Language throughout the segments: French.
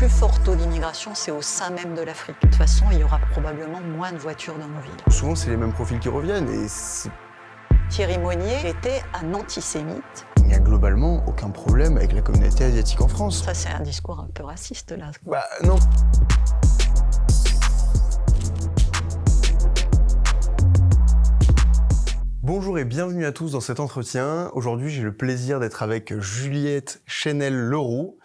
plus fort taux d'immigration, c'est au sein même de l'Afrique. De toute façon, il y aura probablement moins de voitures dans nos villes. Souvent, c'est les mêmes profils qui reviennent et Thierry Monnier était un antisémite. il n'y a globalement aucun problème avec la communauté asiatique en France. Ça, c'est un discours un peu raciste, là. Bah non. Bonjour et bienvenue à tous dans cet entretien. Aujourd'hui, j'ai le plaisir d'être avec Juliette Chenel-Leroux,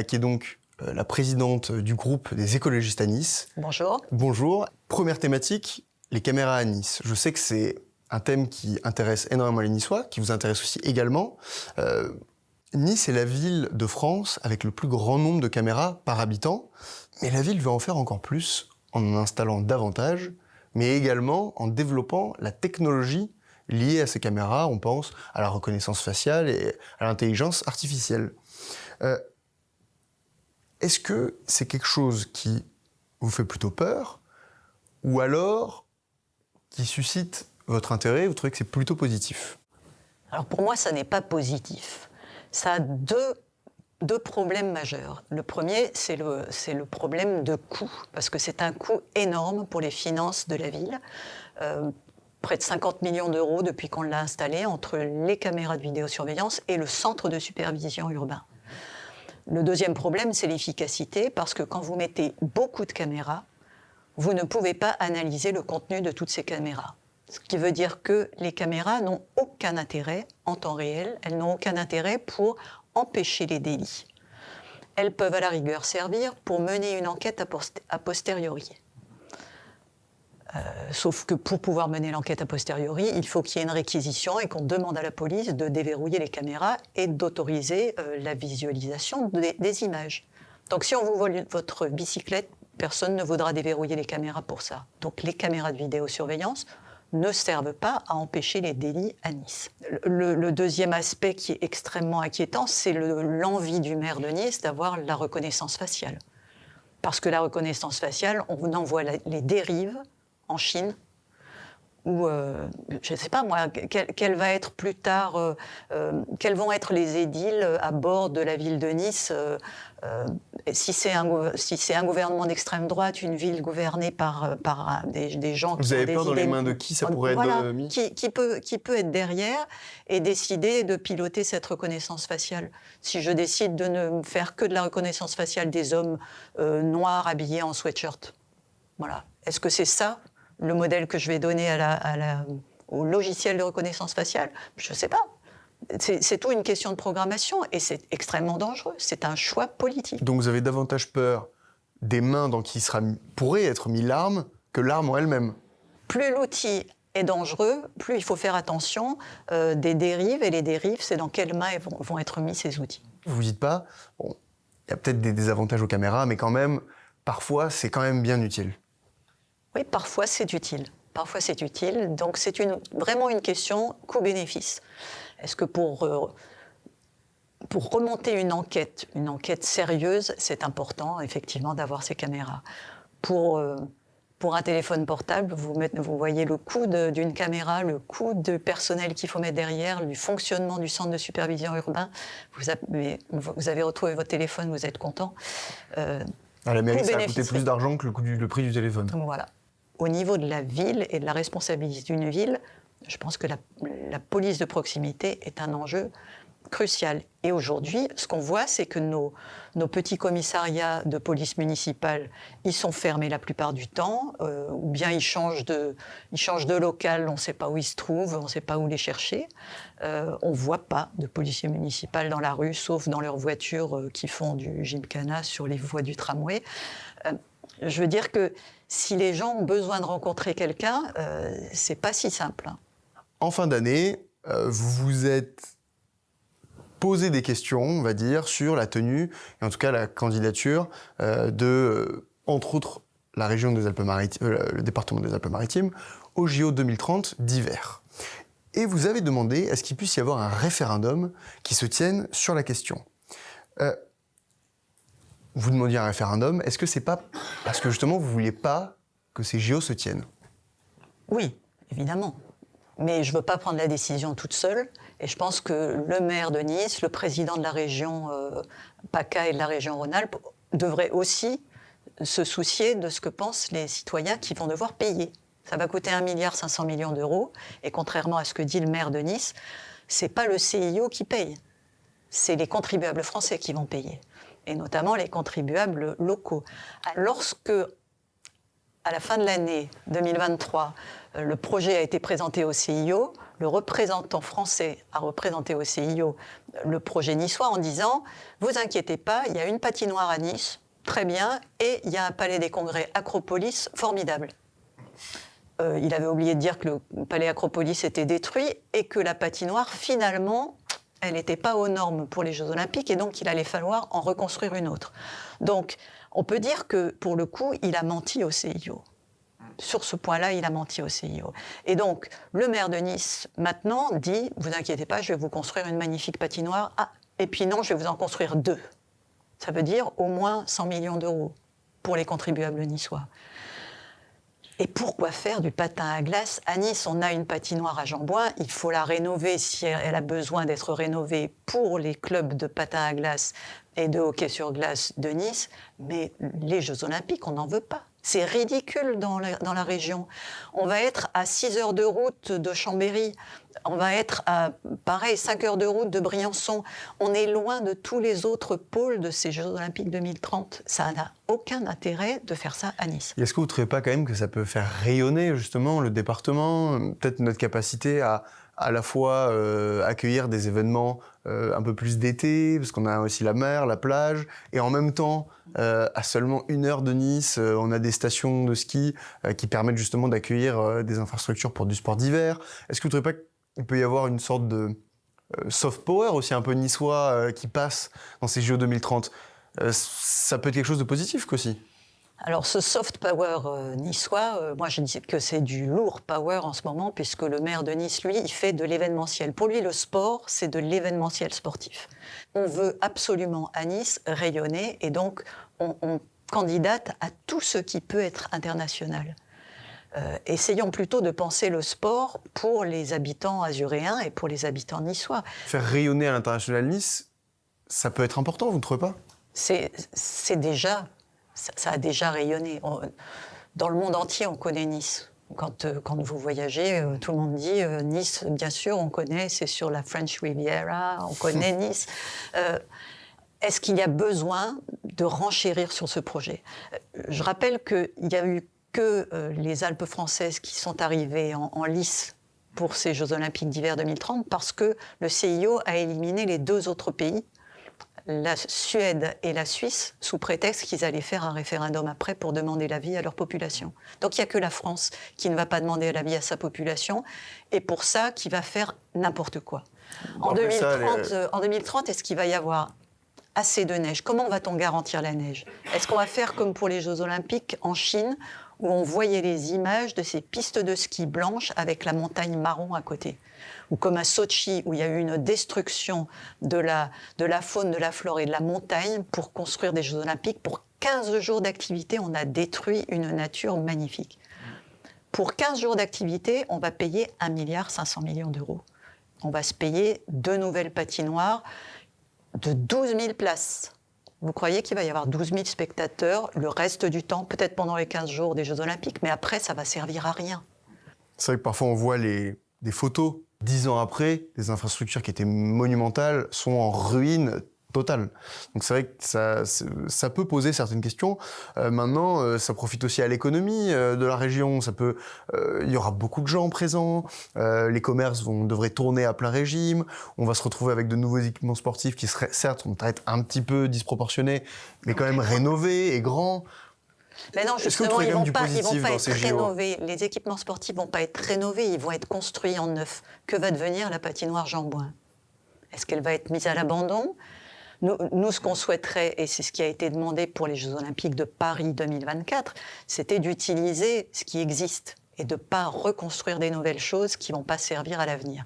qui est donc la présidente du groupe des écologistes à Nice. Bonjour. Bonjour. Première thématique, les caméras à Nice. Je sais que c'est un thème qui intéresse énormément les Niçois, qui vous intéresse aussi également. Nice est la ville de France avec le plus grand nombre de caméras par habitant, mais la ville veut en faire encore plus en en installant davantage, mais également en développant la technologie liée à ces caméras. On pense à la reconnaissance faciale et à l'intelligence artificielle. Est-ce que c'est quelque chose qui vous fait plutôt peur, ou alors qui suscite votre intérêt, vous trouvez que c'est plutôt positif? Alors pour moi, ça n'est pas positif. Ça a deux problèmes majeurs. Le premier, c'est le problème de coût, parce que c'est un coût énorme pour les finances de la ville. Près de 50 millions d'euros depuis qu'on l'a installé, entre les caméras de vidéosurveillance et le centre de supervision urbain. Le deuxième problème, c'est l'efficacité, parce que quand vous mettez beaucoup de caméras, vous ne pouvez pas analyser le contenu de toutes ces caméras. Ce qui veut dire que les caméras n'ont aucun intérêt en temps réel, elles n'ont aucun intérêt pour empêcher les délits. Elles peuvent à la rigueur servir pour mener une enquête a posteriori. Sauf que pour pouvoir mener l'enquête a posteriori, il faut qu'il y ait une réquisition et qu'on demande à la police de déverrouiller les caméras et d'autoriser la visualisation des images. Donc si on vous vole votre bicyclette, personne ne voudra déverrouiller les caméras pour ça. Donc les caméras de vidéosurveillance ne servent pas à empêcher les délits à Nice. Le deuxième aspect qui est extrêmement inquiétant, c'est l'envie du maire de Nice d'avoir la reconnaissance faciale. Parce que la reconnaissance faciale, on en voit les dérives en Chine, où, je ne sais pas moi, quel va être plus tard, quels vont être les édiles à bord de la ville de Nice, si c'est un gouvernement d'extrême droite, une ville gouvernée par des gens qui Vous avez ont des peur dans les idées, mains de qui ça pourrait voilà, être mis? qui peut être derrière et décider de piloter cette reconnaissance faciale. Si je décide de ne faire que de la reconnaissance faciale des hommes noirs habillés en sweatshirt, voilà. Est-ce que c'est ça le modèle que je vais donner au logiciel de reconnaissance faciale? Je ne sais pas. C'est tout une question de programmation et c'est extrêmement dangereux. C'est un choix politique. Donc vous avez davantage peur des mains dans qui pourrait être mis l'arme que l'arme en elle-même? Plus l'outil est dangereux, plus il faut faire attention des dérives. Et les dérives, c'est dans quelles mains vont être mis ces outils. Vous ne dites pas, bon, il y a peut-être des désavantages aux caméras, mais quand même, parfois, c'est quand même bien utile. Oui, parfois c'est utile. Parfois c'est utile. Donc c'est vraiment une question coût-bénéfice. Est-ce que pour remonter une enquête sérieuse, c'est important effectivement d'avoir ces caméras. Pour un téléphone portable, vous voyez le coût d'une caméra, le coût de personnel qu'il faut mettre derrière, du fonctionnement du centre de supervision urbain. Vous avez retrouvé votre téléphone, vous êtes content. À la mairie, ça a coûté plus d'argent que le prix du téléphone. Voilà. Au niveau de la ville et de la responsabilité d'une ville, je pense que la police de proximité est un enjeu crucial. Et aujourd'hui, ce qu'on voit, c'est que nos petits commissariats de police municipale, ils sont fermés la plupart du temps, ou bien ils changent de local, on ne sait pas où ils se trouvent, on ne sait pas où les chercher. On ne voit pas de policiers municipaux dans la rue, sauf dans leurs voitures qui font du gymkhana sur les voies du tramway. Je veux dire que si les gens ont besoin de rencontrer quelqu'un, c'est pas si simple. En fin d'année, vous vous êtes posé des questions, on va dire, sur la tenue, et en tout cas la candidature entre autres, la région des Alpes-Maritimes, le département des Alpes-Maritimes, au JO 2030 d'hiver. Et vous avez demandé à ce qu'il puisse y avoir un référendum qui se tienne sur la question. Vous demandiez un référendum, est-ce que c'est pas parce que justement vous vouliez pas que ces JO se tiennent? Oui, évidemment. Mais je ne veux pas prendre la décision toute seule. Et je pense que le maire de Nice, le président de la région PACA et de la région Rhône-Alpes devrait aussi se soucier de ce que pensent les citoyens qui vont devoir payer. Ça va coûter 1,5 milliard d'euros, et contrairement à ce que dit le maire de Nice, c'est pas le CIO qui paye, c'est les contribuables français qui vont payer, et notamment les contribuables locaux. Lorsque, à la fin de l'année 2023, le projet a été présenté au CIO, le représentant français a représenté au CIO le projet niçois en disant « Vous inquiétez pas, il y a une patinoire à Nice, très bien, et il y a un palais des congrès Acropolis formidable. » Il avait oublié de dire que le palais Acropolis était détruit et que la patinoire, finalement, elle n'était pas aux normes pour les Jeux Olympiques et donc il allait falloir en reconstruire une autre. Donc, on peut dire que, pour le coup, il a menti au CIO. Sur ce point-là, il a menti au CIO. Et donc, le maire de Nice, maintenant, dit « Vous inquiétez pas, je vais vous construire une magnifique patinoire. Ah, et puis non, je vais vous en construire 2. » Ça veut dire au moins 100 millions d'euros pour les contribuables niçois. Et pourquoi faire du patin à glace? À Nice, on a une patinoire à Jeanboin, il faut la rénover si elle a besoin d'être rénovée pour les clubs de patin à glace et de hockey sur glace de Nice, mais les Jeux Olympiques, on n'en veut pas. C'est ridicule dans la région. On va être à 6 heures de route de Chambéry, on va être à, pareil, 5 heures de route de Briançon. On est loin de tous les autres pôles de ces Jeux Olympiques 2030. Ça n'a aucun intérêt de faire ça à Nice. Et est-ce que vous ne trouvez pas quand même que ça peut faire rayonner justement le département, peut-être notre capacité à la fois accueillir des événements un peu plus d'été, parce qu'on a aussi la mer, la plage, et en même temps, à seulement 1 heure de Nice, on a des stations de ski qui permettent justement d'accueillir des infrastructures pour du sport d'hiver. Est-ce que vous ne trouvez pas qu'il peut y avoir une sorte de soft power aussi un peu niçois qui passe dans ces JO 2030 ça peut être quelque chose de positif aussi. Alors ce soft power niçois, moi je dis que c'est du lourd power en ce moment, puisque le maire de Nice, lui, il fait de l'événementiel. Pour lui, le sport, c'est de l'événementiel sportif. On veut absolument à Nice rayonner, et donc on candidate à tout ce qui peut être international. Essayons plutôt de penser le sport pour les habitants azuréens et pour les habitants niçois. Faire rayonner à l'international Nice, ça peut être important, vous ne trouvez pas ? C'est déjà... Ça a déjà rayonné. Dans le monde entier, on connaît Nice. Quand vous voyagez, tout le monde dit Nice, bien sûr, on connaît, c'est sur la French Riviera, on connaît Nice. Est-ce qu'il y a besoin de renchérir sur ce projet? Je rappelle qu'il n'y a eu que les Alpes françaises qui sont arrivées en lice pour ces Jeux Olympiques d'hiver 2030 parce que le CIO a éliminé les 2 autres pays, la Suède et la Suisse, sous prétexte qu'ils allaient faire un référendum après pour demander l'avis à leur population. Donc il n'y a que la France qui ne va pas demander l'avis à sa population, et pour ça, qui va faire n'importe quoi. En 2030, est-ce qu'il va y avoir assez de neige? Comment va-t-on garantir la neige? Est-ce qu'on va faire comme pour les Jeux Olympiques en Chine, où on voyait les images de ces pistes de ski blanches avec la montagne marron à côté? Ou comme à Sochi, où il y a eu une destruction de la faune, de la flore et de la montagne pour construire des Jeux Olympiques. Pour 15 jours d'activité, on a détruit une nature magnifique. Pour 15 jours d'activité, on va payer 1,5 milliard d'euros. On va se payer 2 nouvelles patinoires de 12 000 places. Vous croyez qu'il va y avoir 12 000 spectateurs le reste du temps, peut-être pendant les 15 jours des Jeux Olympiques, mais après, ça va servir à rien. C'est vrai que parfois on voit des photos 10 ans après, des infrastructures qui étaient monumentales sont en ruine totale. Donc c'est vrai que ça peut poser certaines questions. Maintenant, ça profite aussi à l'économie de la région. Il y aura beaucoup de gens présents. Les commerces devraient tourner à plein régime. On va se retrouver avec de nouveaux équipements sportifs qui seraient, certes, vont être un petit peu disproportionnés, mais quand même rénovés et grands. Mais non, justement, ils ne vont pas être rénovés. Les équipements sportifs ne vont pas être rénovés, ils vont être construits en neuf. Que va devenir la patinoire Jeanboin? Est-ce qu'elle va être mise à l'abandon? Nous, ce qu'on souhaiterait, et c'est ce qui a été demandé pour les Jeux Olympiques de Paris 2024, c'était d'utiliser ce qui existe et de ne pas reconstruire des nouvelles choses qui ne vont pas servir à l'avenir.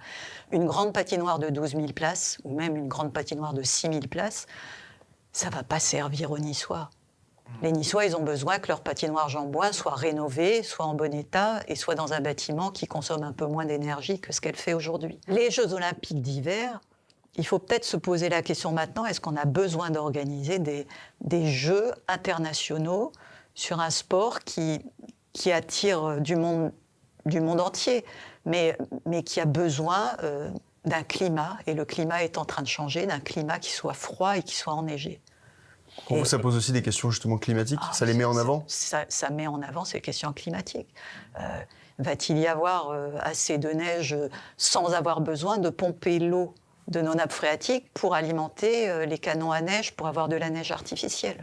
Une grande patinoire de 12 000 places, ou même une grande patinoire de 6 000 places, ça ne va pas servir aux Niçois. Les Niçois, ils ont besoin que leur patinoire Jeanboin soit rénovée, soit en bon état et soit dans un bâtiment qui consomme un peu moins d'énergie que ce qu'elle fait aujourd'hui. Les Jeux Olympiques d'hiver, il faut peut-être se poser la question maintenant, est-ce qu'on a besoin d'organiser des jeux internationaux sur un sport qui attire du monde entier, mais qui a besoin d'un climat, et le climat est en train de changer, d'un climat qui soit froid et qui soit enneigé. Pour vous, ça pose aussi des questions justement climatiques, ça les met en avant? Ça met en avant ces questions climatiques. Va-t-il y avoir assez de neige sans avoir besoin de pomper l'eau de nos nappes phréatiques pour alimenter les canons à neige, pour avoir de la neige artificielle?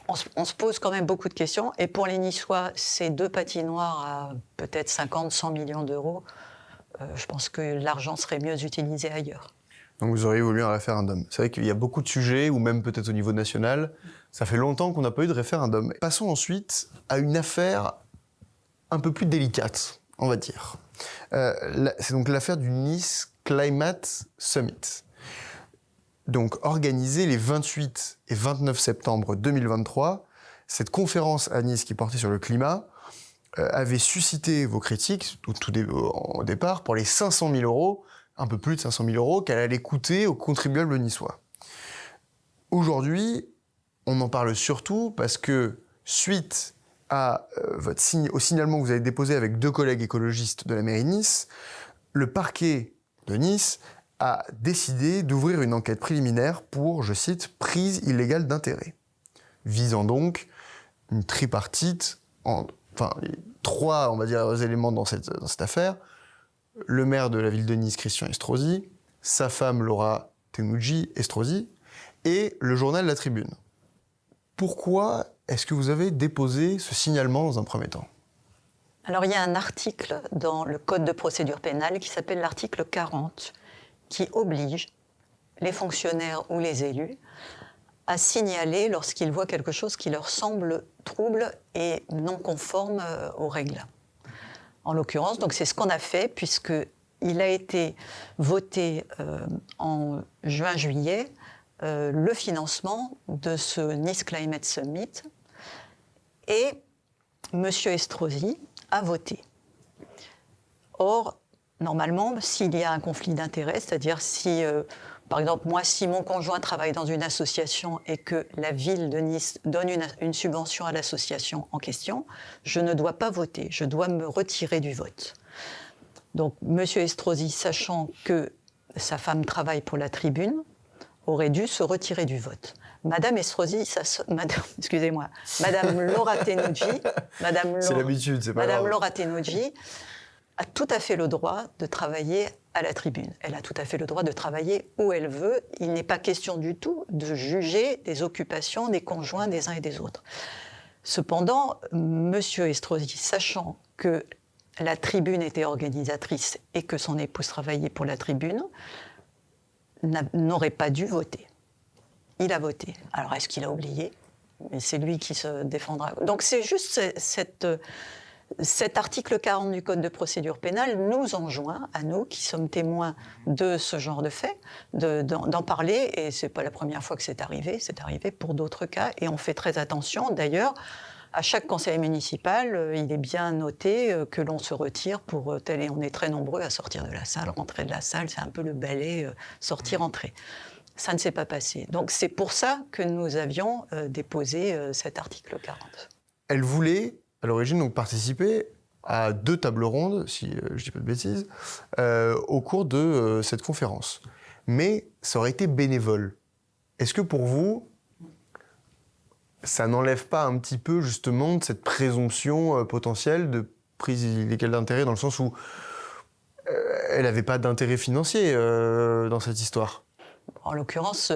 On se pose quand même beaucoup de questions. Et pour les Niçois, ces 2 patinoires à peut-être 50-100 millions d'euros, je pense que l'argent serait mieux utilisé ailleurs. Donc vous auriez voulu un référendum. C'est vrai qu'il y a beaucoup de sujets, ou même peut-être au niveau national, ça fait longtemps qu'on n'a pas eu de référendum. Passons ensuite à une affaire un peu plus délicate, on va dire. C'est donc l'affaire du Nice Climate Summit. Donc organisée les 28 et 29 septembre 2023, cette conférence à Nice qui portait sur le climat avait suscité vos critiques au départ pour les 500 000 euros, un peu plus de 500 000 euros, qu'elle allait coûter aux contribuables niçois. Aujourd'hui, on en parle surtout parce que suite au signalement que vous avez déposé avec 2 collègues écologistes de la mairie de Nice, le parquet de Nice a décidé d'ouvrir une enquête préliminaire pour, je cite, prise illégale d'intérêt, visant donc une tripartite, les 3, on va dire, éléments dans cette affaire: le maire de la ville de Nice, Christian Estrosi, sa femme Laura Tenucci Estrosi, et le journal La Tribune. Pourquoi est-ce que vous avez déposé ce signalement dans un premier temps? Alors, il y a un article dans le Code de procédure pénale qui s'appelle l'article 40, qui oblige les fonctionnaires ou les élus à signaler lorsqu'ils voient quelque chose qui leur semble trouble et non conforme aux règles. En l'occurrence, donc c'est ce qu'on a fait, puisqu'il a été voté en juin-juillet le financement de ce Nice Climate Summit, et M. Estrosi a voté. Or, normalement, s'il y a un conflit d'intérêts, c'est-à-dire si, par exemple, si mon conjoint travaille dans une association et que la ville de Nice donne une subvention à l'association en question, je ne dois pas voter, je dois me retirer du vote. Donc, M. Estrosi, sachant que sa femme travaille pour la Tribune, aurait dû se retirer du vote. Madame Estrosi, Madame Laura Tenucci, C'est l'habitude, c'est pas grave. Madame Laura Tenucci a tout à fait le droit de travailler à la Tribune. Elle a tout à fait le droit de travailler où elle veut. Il n'est pas question du tout de juger des occupations des conjoints des uns et des autres. Cependant, M. Estrosi, sachant que la Tribune était organisatrice et que son épouse travaillait pour la Tribune, n'aurait pas dû voter. Il a voté. Alors, est-ce qu'il a oublié? Mais c'est lui qui se défendra. Donc, c'est juste cet article 40 du Code de procédure pénale nous enjoint, à nous, qui sommes témoins de ce genre de faits, d'en parler. Et ce n'est pas la première fois que c'est arrivé pour d'autres cas. Et on fait très attention. D'ailleurs, à chaque conseil municipal, il est bien noté que l'on se retire pour tel, et on est très nombreux à sortir de la salle, rentrer de la salle, c'est un peu le balai sortir-entrer. Ça ne s'est pas passé. Donc c'est pour ça que nous avions déposé cet article 40. Elle voulait, à l'origine, donc participer à 2 tables rondes, si je ne dis pas de bêtises, au cours de cette conférence. Mais ça aurait été bénévole. Est-ce que pour vous, ça n'enlève pas un petit peu justement de cette présomption potentielle de prise illégale d'intérêt, dans le sens où elle n'avait pas d'intérêt financier dans cette histoire? En l'occurrence,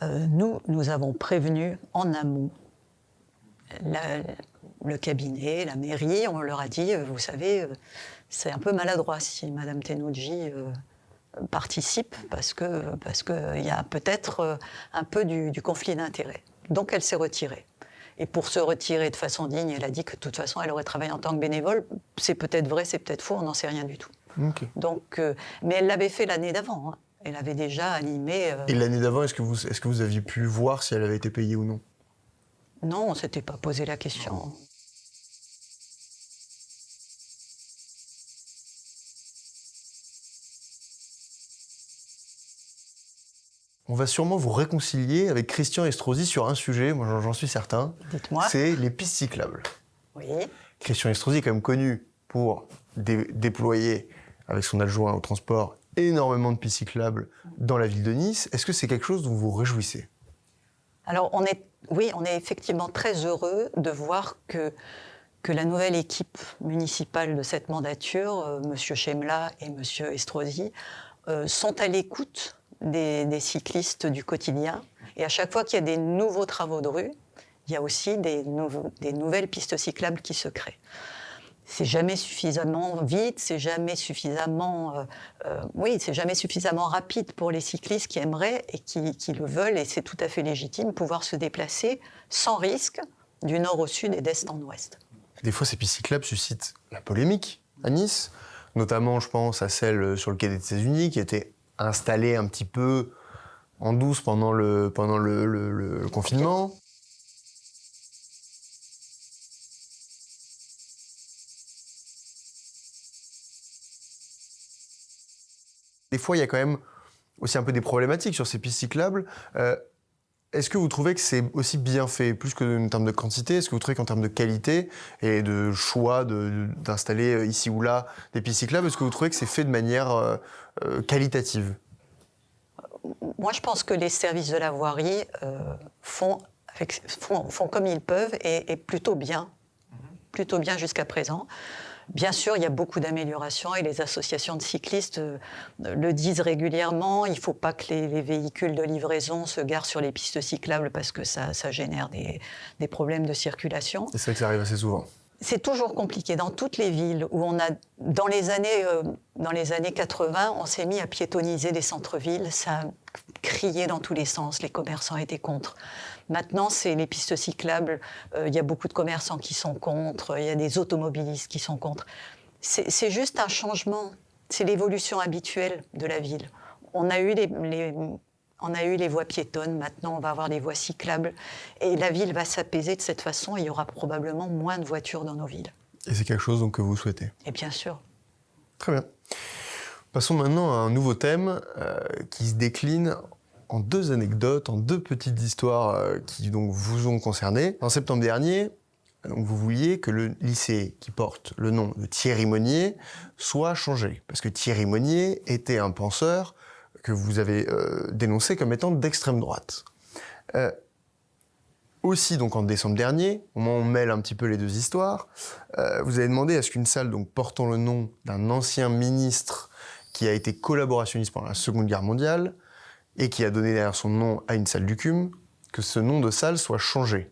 nous avons prévenu en amont le cabinet, la mairie. On leur a dit, vous savez, c'est un peu maladroit si Mme Tenucci participe, parce qu'il y a peut-être un peu du conflit d'intérêts. Donc elle s'est retirée. Et pour se retirer de façon digne, elle a dit que de toute façon, elle aurait travaillé en tant que bénévole. C'est peut-être vrai, c'est peut-être faux, on n'en sait rien du tout. Okay. Donc, mais elle l'avait fait l'année d'avant. Hein. Elle avait déjà animé... Et l'année d'avant, est-ce que vous aviez pu voir si elle avait été payée ou non? Non, on ne s'était pas posé la question. Oh. On va sûrement vous réconcilier avec Christian Estrosi sur un sujet, moi j'en suis certain. Dites-moi. C'est les pistes cyclables. Oui. Christian Estrosi est quand même connu pour déployer, avec son adjoint au transport, énormément de pistes cyclables dans la ville de Nice. Est-ce que c'est quelque chose dont vous vous réjouissez? Alors, on est effectivement très heureux de voir que la nouvelle équipe municipale de cette mandature, M. Chemla et M. Estrosi, sont à l'écoute des cyclistes du quotidien. Et à chaque fois qu'il y a des nouveaux travaux de rue, il y a aussi des nouvelles pistes cyclables qui se créent. C'est jamais suffisamment vite, c'est jamais suffisamment, c'est jamais suffisamment rapide pour les cyclistes qui aimeraient et qui le veulent, et c'est tout à fait légitime, pouvoir se déplacer sans risque du nord au sud et d'est en ouest. Des fois, ces pistes cyclables suscitent la polémique à Nice, notamment, je pense, à celle sur le quai des États-Unis, qui était installée un petit peu en douce pendant le confinement. Des fois, il y a quand même aussi un peu des problématiques sur ces pistes cyclables. Est-ce que vous trouvez que c'est aussi bien fait, plus que en termes de quantité? Est-ce que vous trouvez qu'en termes de qualité et de choix d'installer ici ou là des pistes cyclables, est-ce que vous trouvez que c'est fait de manière qualitative? Moi, je pense que les services de la voirie font comme ils peuvent et plutôt bien jusqu'à présent. Bien sûr, il y a beaucoup d'améliorations et les associations de cyclistes le disent régulièrement. Il ne faut pas que les véhicules de livraison se garent sur les pistes cyclables parce que ça génère des problèmes de circulation. C'est vrai que ça arrive assez souvent. C'est toujours compliqué. Dans toutes les villes où on a, dans les années 80, on s'est mis à piétoniser les centres-villes. Ça a crié dans tous les sens. Les commerçants étaient contre. Maintenant, c'est les pistes cyclables. Il y a beaucoup de commerçants qui sont contre. Il y a des automobilistes qui sont contre. C'est juste un changement. C'est l'évolution habituelle de la ville. On a eu les voies piétonnes, maintenant on va avoir les voies cyclables. Et la ville va s'apaiser de cette façon et il y aura probablement moins de voitures dans nos villes. Et c'est quelque chose donc, que vous souhaitez? Et bien sûr. Très bien. Passons maintenant à un nouveau thème qui se décline en deux anecdotes, en deux petites histoires qui donc, vous ont concerné. En septembre dernier, donc, vous vouliez que le lycée qui porte le nom de Thierry Monnier soit changé. Parce que Thierry Monnier était un penseur que vous avez dénoncé comme étant d'extrême droite. Aussi, donc en décembre dernier, au moment où on mêle un petit peu les deux histoires, vous avez demandé à ce qu'une salle donc, portant le nom d'un ancien ministre qui a été collaborationniste pendant la Seconde Guerre mondiale et qui a donné d'ailleurs son nom à une salle du CUM, que ce nom de salle soit changé.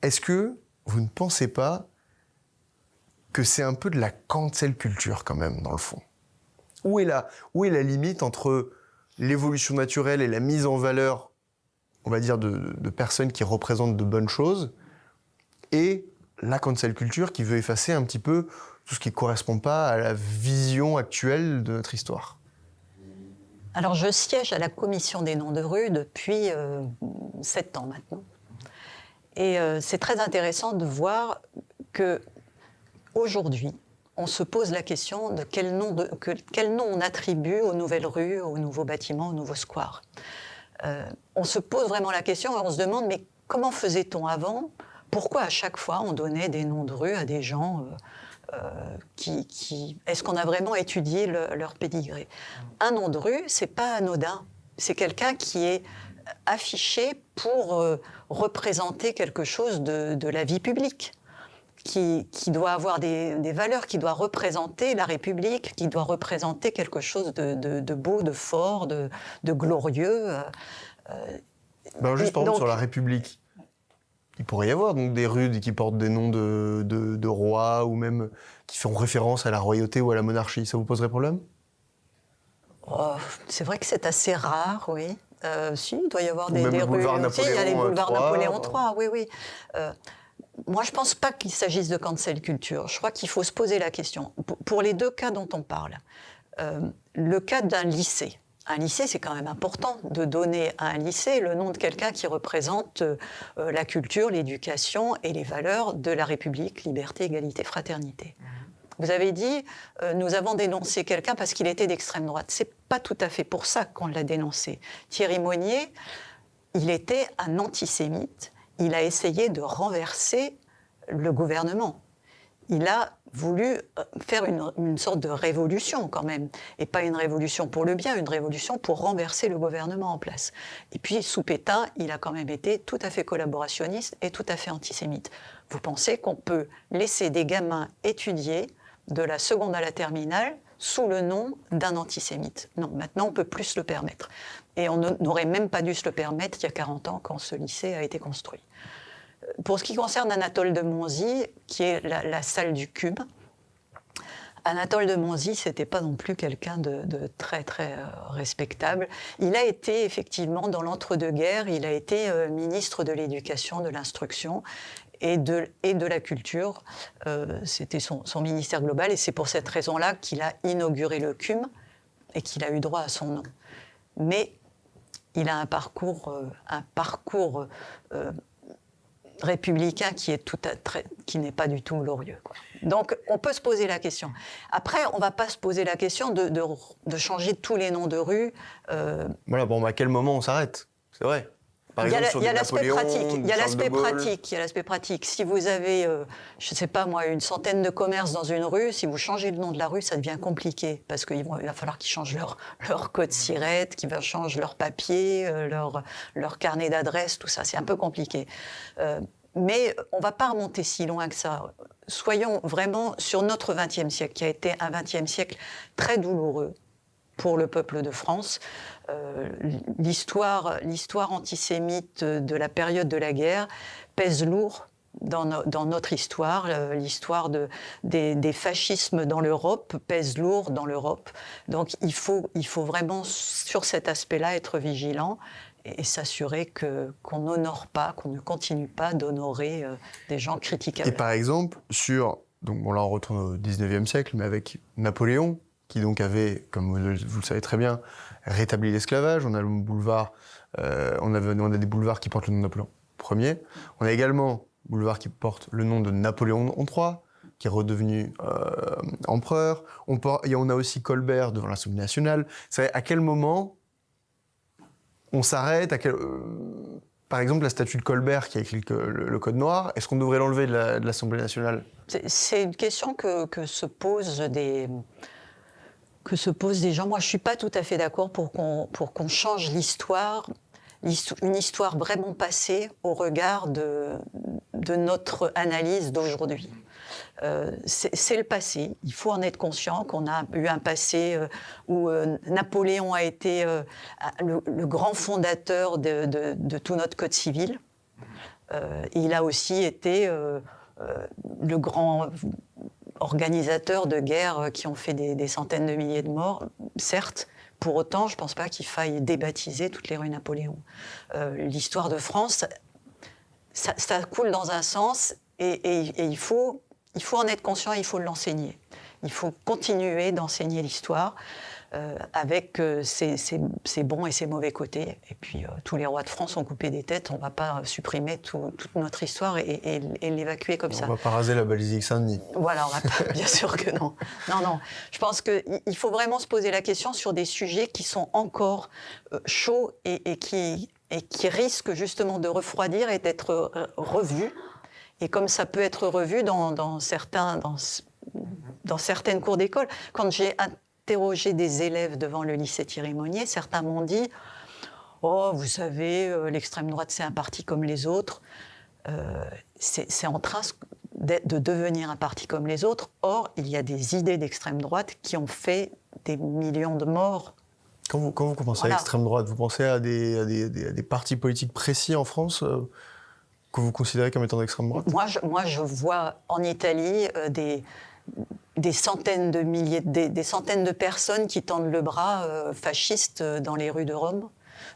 Est-ce que vous ne pensez pas que c'est un peu de la cancel culture quand même, dans le fond? Où est la limite entre l'évolution naturelle et la mise en valeur, on va dire, de personnes qui représentent de bonnes choses, et la cancel culture qui veut effacer un petit peu tout ce qui ne correspond pas à la vision actuelle de notre histoire? Alors, je siège à la commission des noms de rue depuis 7 ans maintenant. Et c'est très intéressant de voir qu'aujourd'hui, on se pose la question de quel nom on attribue aux nouvelles rues, aux nouveaux bâtiments, aux nouveaux squares. On se pose vraiment la question et on se demande, mais comment faisait-on avant? Pourquoi à chaque fois on donnait des noms de rue à des gens est-ce qu'on a vraiment étudié leur pédigré? Un nom de rue, c'est pas anodin. C'est quelqu'un qui est affiché pour représenter quelque chose de la vie publique, qui doit avoir des valeurs, qui doit représenter la République, qui doit représenter quelque chose de beau, de fort, de glorieux. Juste par exemple sur la République, il pourrait y avoir donc, des rues qui portent des noms de rois ou même qui font référence à la royauté ou à la monarchie. Ça vous poserait problème? C'est vrai que c'est assez rare, oui. Si, il doit y avoir des rues. Si, il y a les boulevards Napoléon III, oui. Moi, je ne pense pas qu'il s'agisse de cancel culture. Je crois qu'il faut se poser la question. Pour les deux cas dont on parle, le cas d'un lycée. Un lycée, c'est quand même important de donner à un lycée le nom de quelqu'un qui représente la culture, l'éducation et les valeurs de la République, liberté, égalité, fraternité. Vous avez dit nous avons dénoncé quelqu'un parce qu'il était d'extrême droite. C'est pas tout à fait pour ça qu'on l'a dénoncé. Thierry Monnier, il était un antisémite. Il a essayé de renverser le gouvernement. Il a voulu faire une sorte de révolution quand même, et pas une révolution pour le bien, une révolution pour renverser le gouvernement en place. Et puis, sous Pétain, il a quand même été tout à fait collaborationniste et tout à fait antisémite. Vous pensez qu'on peut laisser des gamins étudier de la seconde à la terminale sous le nom d'un antisémite? Non, maintenant on ne peut plus se le permettre. Et on n'aurait même pas dû se le permettre il y a 40 ans quand ce lycée a été construit. Pour ce qui concerne Anatole de Monzie, qui est la salle du Cube, Anatole de Monzie, c'était pas non plus quelqu'un de très très respectable. Il a été effectivement dans l'entre-deux-guerres, il a été ministre de l'Éducation, de l'Instruction et de la Culture. C'était son ministère global, et c'est pour cette raison-là qu'il a inauguré le CUM et qu'il a eu droit à son nom. Mais il a un parcours républicain qui n'est pas du tout glorieux, quoi. Donc, on peut se poser la question. Après, on ne va pas se poser la question de changer tous les noms de rues. Voilà, bon, à quel moment on s'arrête? C'est vrai. Par exemple, sur Il y a l'aspect Napoléon, pratique. Il y a Charles l'aspect de Gaulle. pratique. Il y a l'aspect pratique. Si vous avez, je ne sais pas moi, une centaine de commerces dans une rue, si vous changez le nom de la rue, ça devient compliqué parce qu'il va falloir qu'ils changent leur code SIRET, qu'ils changent leur papier, leur carnet d'adresse, tout ça. C'est un peu compliqué. Mais on ne va pas remonter si loin que ça. Soyons vraiment sur notre XXe siècle, qui a été un XXe siècle très douloureux pour le peuple de France. L'histoire antisémite de la période de la guerre pèse lourd dans notre histoire. L'histoire des fascismes dans l'Europe pèse lourd dans l'Europe. Donc il faut vraiment, sur cet aspect-là, être vigilant et s'assurer qu'on n'honore pas, qu'on ne continue pas d'honorer des gens critiquables. Et par exemple, donc bon là on retourne au 19e siècle, mais avec Napoléon, qui donc avait, comme vous le savez très bien, rétabli l'esclavage. On a le boulevard, on a des boulevards qui portent le nom de Napoléon Ier. On a également un boulevard qui porte le nom de Napoléon III, qui est redevenu empereur. On a aussi Colbert devant l'Assemblée nationale. C'est à quel moment on s'arrête? Par exemple, la statue de Colbert qui a écrit le Code noir, est-ce qu'on devrait l'enlever de l'Assemblée nationale? C'est une question que se posent des gens. Moi, je ne suis pas tout à fait d'accord pour qu'on change une histoire vraiment passée au regard de notre analyse d'aujourd'hui. C'est le passé. Il faut en être conscient qu'on a eu un passé où Napoléon a été le grand fondateur de tout notre code civil. Il a aussi été le grand organisateurs de guerres qui ont fait des centaines de milliers de morts, certes. Pour autant, je ne pense pas qu'il faille débaptiser toutes les rues Napoléon. L'histoire de France, ça coule dans un sens et il faut en être conscient et il faut l'enseigner. Il faut continuer d'enseigner l'histoire avec ses bons et ses mauvais côtés. Et puis, tous les rois de France ont coupé des têtes. On ne va pas supprimer toute notre histoire et l'évacuer comme ça. On ne va pas raser la basilique Saint-Denis. Voilà, on va pas, bien sûr que non. Non. Je pense qu'il faut vraiment se poser la question sur des sujets qui sont encore chauds et qui risquent justement de refroidir et d'être revus. Et comme ça peut être revu dans certaines cours d'école. Quand j'ai interrogé des élèves devant le lycée Thierry Monnier, certains m'ont dit « Oh, vous savez, l'extrême droite, c'est un parti comme les autres. C'est en train de devenir un parti comme les autres. Or, il y a des idées d'extrême droite qui ont fait des millions de morts. » Quand vous pensez à l'extrême droite, vous pensez à des partis politiques précis en France que vous considérez comme étant d'extrême droite? Moi, je vois en Italie des centaines de personnes qui tendent le bras fascistes dans les rues de Rome.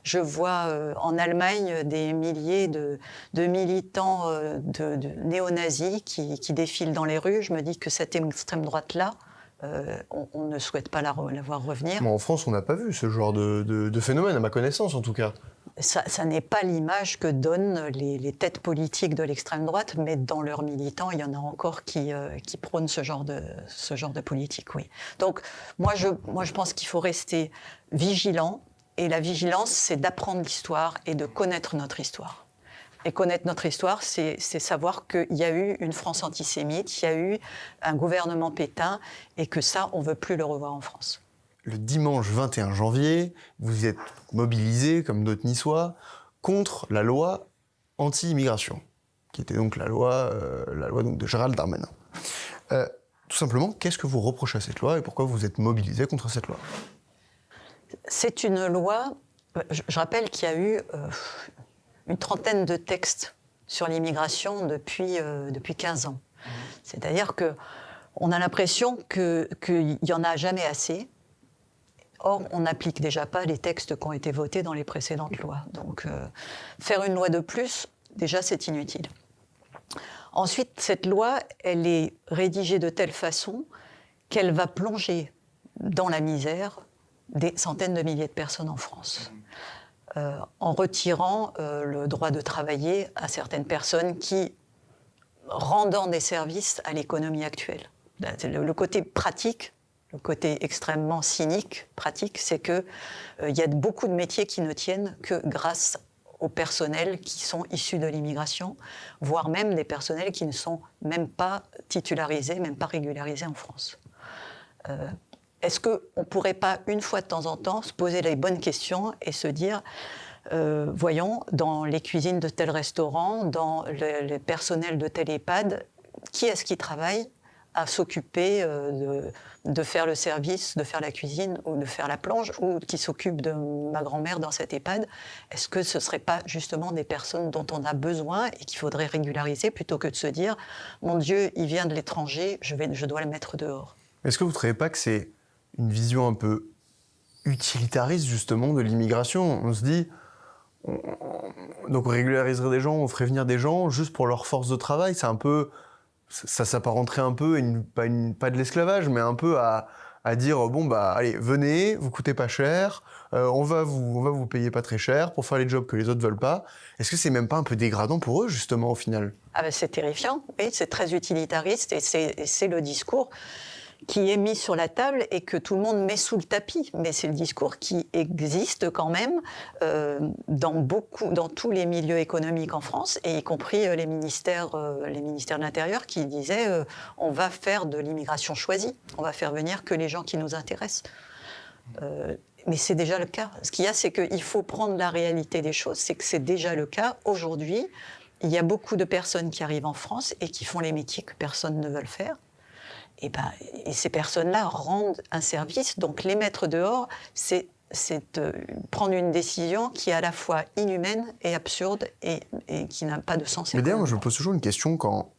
Je vois en Allemagne des milliers de militants de néo-nazis qui défilent dans les rues. Je me dis que cette extrême droite-là, on ne souhaite pas la voir revenir. Mais en France, on n'a pas vu ce genre de phénomène, à ma connaissance en tout cas. Ça n'est pas l'image que donnent les têtes politiques de l'extrême droite, mais dans leurs militants, il y en a encore qui prônent ce genre de politique, oui. Donc, moi, je pense qu'il faut rester vigilant, et la vigilance, c'est d'apprendre l'histoire et de connaître notre histoire. Et connaître notre histoire, c'est savoir qu'il y a eu une France antisémite, il y a eu un gouvernement Pétain, et que ça, on ne veut plus le revoir en France. Le dimanche 21 janvier, vous êtes mobilisés, comme d'autres Niçois, contre la loi anti-immigration, qui était donc la loi donc de Gérald Darmanin. Tout simplement, qu'est-ce que vous reprochez à cette loi et pourquoi vous êtes mobilisés contre cette loi? C'est une loi, je rappelle qu'il y a eu une trentaine de textes sur l'immigration depuis 15 ans. C'est-à-dire qu'on a l'impression qu'il n'y en a jamais assez. Or, on n'applique déjà pas les textes qui ont été votés dans les précédentes lois. Donc, faire une loi de plus, déjà, c'est inutile. Ensuite, cette loi, elle est rédigée de telle façon qu'elle va plonger dans la misère des centaines de milliers de personnes en France, en retirant le droit de travailler à certaines personnes qui rendant des services à l'économie actuelle. Le côté pratique, le côté extrêmement cynique, pratique, c'est qu'il y a beaucoup de métiers qui ne tiennent que grâce aux personnels qui sont issus de l'immigration, voire même des personnels qui ne sont même pas titularisés, même pas régularisés en France. Est-ce qu'on ne pourrait pas, une fois de temps en temps, se poser les bonnes questions et se dire, voyons, dans les cuisines de tel restaurant, dans le personnel de tel EHPAD, qui est-ce qui travaille à s'occuper de faire le service, de faire la cuisine ou de faire la plonge, ou qui s'occupe de ma grand-mère dans cet EHPAD? Est-ce que ce ne seraient pas justement des personnes dont on a besoin et qu'il faudrait régulariser plutôt que de se dire « Mon Dieu, il vient de l'étranger, je dois le mettre dehors ». Est-ce que vous ne trouvez pas que c'est une vision un peu utilitariste justement de l'immigration? On se dit, donc on régulariserait des gens, on ferait venir des gens juste pour leur force de travail. C'est un peu, ça s'apparenterait un peu, pas de l'esclavage, mais un peu à dire, bon bah allez, venez, vous coûtez pas cher, on va vous payer pas très cher pour faire les jobs que les autres veulent pas. Est-ce que c'est même pas un peu dégradant pour eux justement au final? Ah ben c'est terrifiant, oui, c'est très utilitariste et c'est le discours qui est mis sur la table et que tout le monde met sous le tapis. Mais c'est le discours qui existe quand même dans tous les milieux économiques en France, et y compris les ministères de l'Intérieur qui disaient on va faire de l'immigration choisie, on va faire venir que les gens qui nous intéressent. Mais c'est déjà le cas. Ce qu'il y a, c'est qu'il faut prendre la réalité des choses, c'est que c'est déjà le cas. Aujourd'hui, il y a beaucoup de personnes qui arrivent en France et qui font les métiers que personne ne veut faire. Et ces personnes-là rendent un service, donc les mettre dehors, c'est prendre une décision qui est à la fois inhumaine et absurde et qui n'a pas de sens. Mais d'ailleurs, moi, je me pose toujours une question quand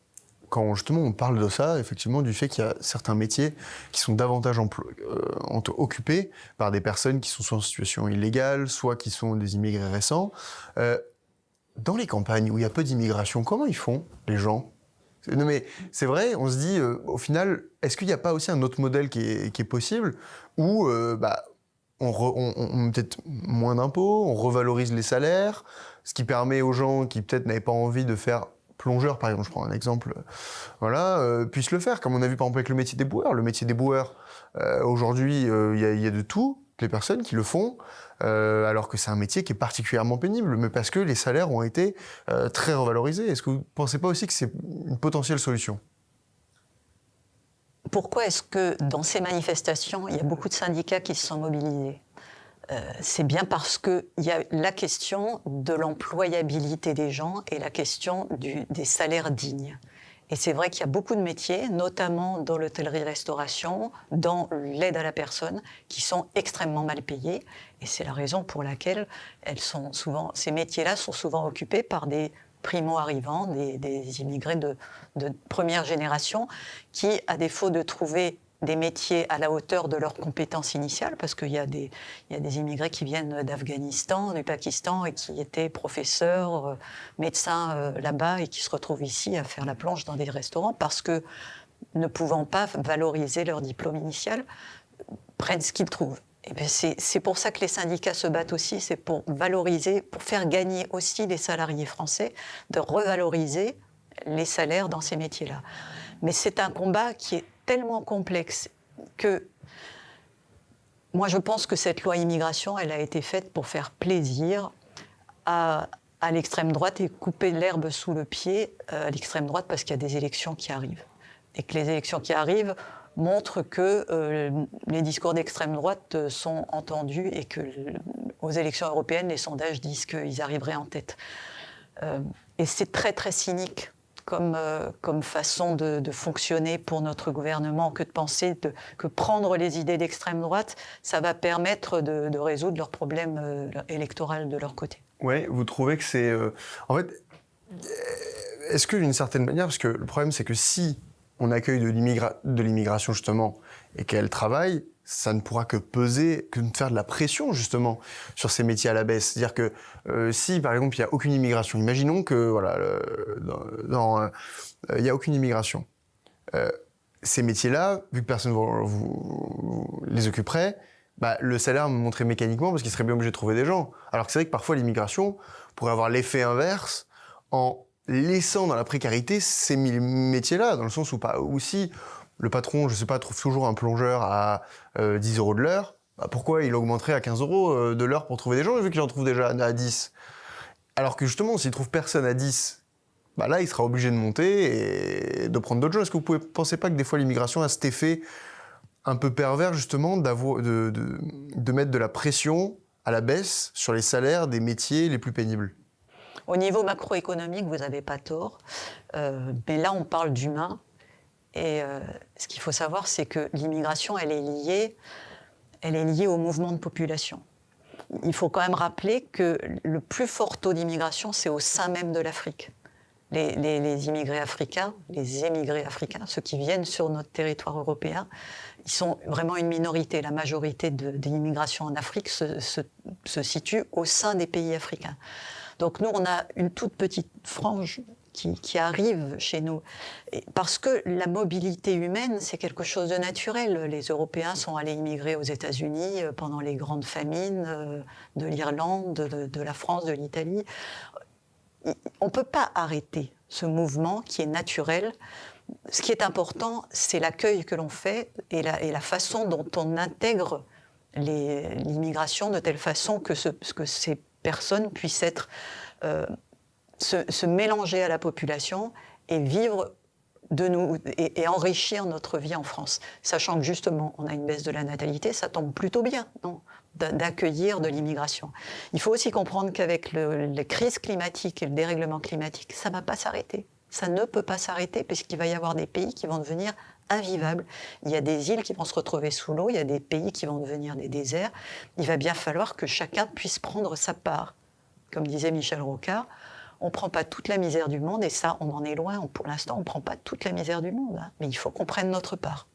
justement on parle de ça, effectivement, du fait qu'il y a certains métiers qui sont davantage occupés par des personnes qui sont soit en situation illégale, soit qui sont des immigrés récents. Dans les campagnes où il y a peu d'immigration, comment ils font, les gens ? Non mais c'est vrai, on se dit, au final, est-ce qu'il n'y a pas aussi un autre modèle qui est possible où on met peut-être moins d'impôts, on revalorise les salaires, ce qui permet aux gens qui peut-être n'avaient pas envie de faire plongeur, par exemple, je prends un exemple, puissent le faire, comme on a vu par exemple avec le métier d'éboueur. Le métier d'éboueur, aujourd'hui, il y a de tout, les personnes qui le font, alors que c'est un métier qui est particulièrement pénible, mais parce que les salaires ont été très revalorisés. Est-ce que vous ne pensez pas aussi que c'est une potentielle solution ? Pourquoi est-ce que dans ces manifestations, il y a beaucoup de syndicats qui se sont mobilisés ? C'est bien parce qu'il y a la question de l'employabilité des gens et la question des salaires dignes. Et c'est vrai qu'il y a beaucoup de métiers, notamment dans l'hôtellerie-restauration, dans l'aide à la personne, qui sont extrêmement mal payés. Et c'est la raison pour laquelle ces métiers-là sont souvent occupés par des primo-arrivants, des immigrés de première génération, qui, à défaut de trouver des métiers à la hauteur de leurs compétences initiales, parce qu'il y a des immigrés qui viennent d'Afghanistan, du Pakistan, et qui étaient professeurs, médecins là-bas, et qui se retrouvent ici à faire la planche dans des restaurants, parce que, ne pouvant pas valoriser leur diplôme initial, prennent ce qu'ils trouvent. Eh bien, c'est pour ça que les syndicats se battent aussi, c'est pour valoriser, pour faire gagner aussi les salariés français, de revaloriser les salaires dans ces métiers-là. Mais c'est un combat qui est tellement complexe que moi je pense que cette loi immigration, elle a été faite pour faire plaisir à l'extrême droite et couper l'herbe sous le pied à l'extrême droite parce qu'il y a des élections qui arrivent. Et que les élections qui arrivent montrent que les discours d'extrême droite sont entendus et que aux élections européennes, les sondages disent qu'ils arriveraient en tête. Et c'est très très cynique comme façon de fonctionner pour notre gouvernement que de penser que prendre les idées d'extrême droite, ça va permettre de résoudre leurs problèmes électoraux de leur côté. Ouais, vous trouvez que c'est... En fait, est-ce que d'une certaine manière, parce que le problème c'est que si on accueille de l'immigration justement et qu'elle travaille, ça ne pourra que peser, que de faire de la pression justement sur ces métiers à la baisse. C'est-à-dire que si par exemple il n'y a aucune immigration, imaginons que voilà, il n'y a aucune immigration. Ces métiers-là, vu que personne vous les occuperait, bah, le salaire me montrait mécaniquement parce qu'il serait bien obligé de trouver des gens. Alors que c'est vrai que parfois l'immigration pourrait avoir l'effet inverse en laissant dans la précarité ces métiers-là, dans le sens où si le patron, je sais pas, trouve toujours un plongeur à 10 € de l'heure, bah pourquoi il augmenterait à 15 € de l'heure pour trouver des gens, vu qu'il en trouve déjà à 10? Alors que justement, s'il trouve personne à 10, bah là, il sera obligé de monter et de prendre d'autres gens. Est-ce que vous pensez pas que des fois l'immigration a cet effet un peu pervers, justement, de mettre de la pression à la baisse sur les salaires des métiers les plus pénibles? Au niveau macroéconomique, vous n'avez pas tort, mais là on parle d'humain, et ce qu'il faut savoir, c'est que l'immigration, elle est liée au mouvement de population. Il faut quand même rappeler que le plus fort taux d'immigration, c'est au sein même de l'Afrique. Les immigrés africains, ceux qui viennent sur notre territoire européen, ils sont vraiment une minorité. La majorité de l'immigration en Afrique se situe au sein des pays africains. Donc nous, on a une toute petite frange qui arrive chez nous. Parce que la mobilité humaine, c'est quelque chose de naturel. Les Européens sont allés immigrer aux États-Unis pendant les grandes famines de l'Irlande, de la France, de l'Italie. On ne peut pas arrêter ce mouvement qui est naturel. Ce qui est important, c'est l'accueil que l'on fait et la façon dont on intègre l'immigration de telle façon que ces personnes puissent se mélanger à la population et vivre et enrichir notre vie en France. Sachant que justement, on a une baisse de la natalité, ça tombe plutôt bien, non, d'accueillir de l'immigration. Il faut aussi comprendre qu'avec les crises climatiques et le dérèglement climatique, ça ne va pas s'arrêter. Ça ne peut pas s'arrêter puisqu'il va y avoir des pays qui vont devenir invivables. Il y a des îles qui vont se retrouver sous l'eau, il y a des pays qui vont devenir des déserts. Il va bien falloir que chacun puisse prendre sa part. Comme disait Michel Rocard, on ne prend pas toute la misère du monde, et ça, on en est loin. Pour l'instant, on ne prend pas toute la misère du monde, hein, mais il faut qu'on prenne notre part.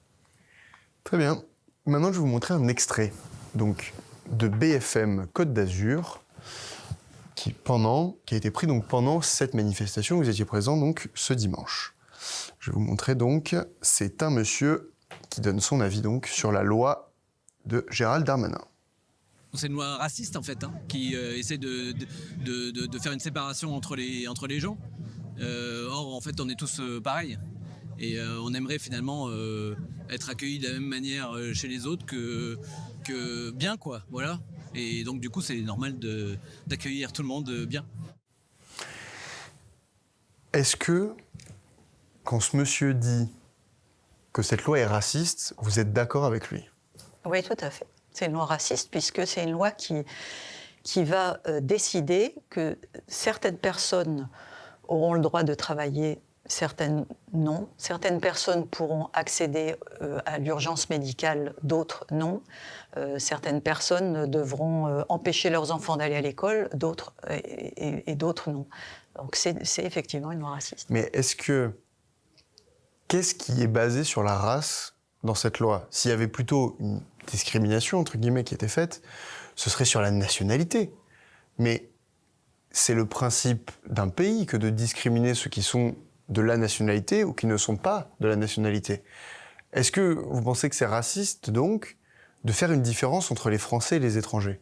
Très bien. Maintenant, je vais vous montrer un extrait donc, de BFM Côte d'Azur qui a été pris donc, pendant cette manifestation. Vous étiez présent donc, ce dimanche. Je vais vous montrer donc, c'est un monsieur qui donne son avis donc, sur la loi de Gérald Darmanin. C'est une loi raciste en fait, qui essaie de faire une séparation entre les gens. Or en fait on est tous pareils. Et on aimerait finalement être accueillis de la même manière chez les autres que bien quoi, voilà. Et donc du coup c'est normal d'accueillir tout le monde bien. Est-ce que quand ce monsieur dit que cette loi est raciste, vous êtes d'accord avec lui? Oui, tout à fait. C'est une loi raciste puisque c'est une loi qui va décider que certaines personnes auront le droit de travailler, certaines non. Certaines personnes pourront accéder à l'urgence médicale, d'autres non. Certaines personnes devront empêcher leurs enfants d'aller à l'école, d'autres et d'autres non. Donc c'est effectivement une loi raciste. Mais qu'est-ce qui est basé sur la race dans cette loi? S'il y avait plutôt une discrimination, entre guillemets, qui était faite, ce serait sur la nationalité. Mais c'est le principe d'un pays que de discriminer ceux qui sont de la nationalité ou qui ne sont pas de la nationalité. Est-ce que vous pensez que c'est raciste, donc, de faire une différence entre les Français et les étrangers?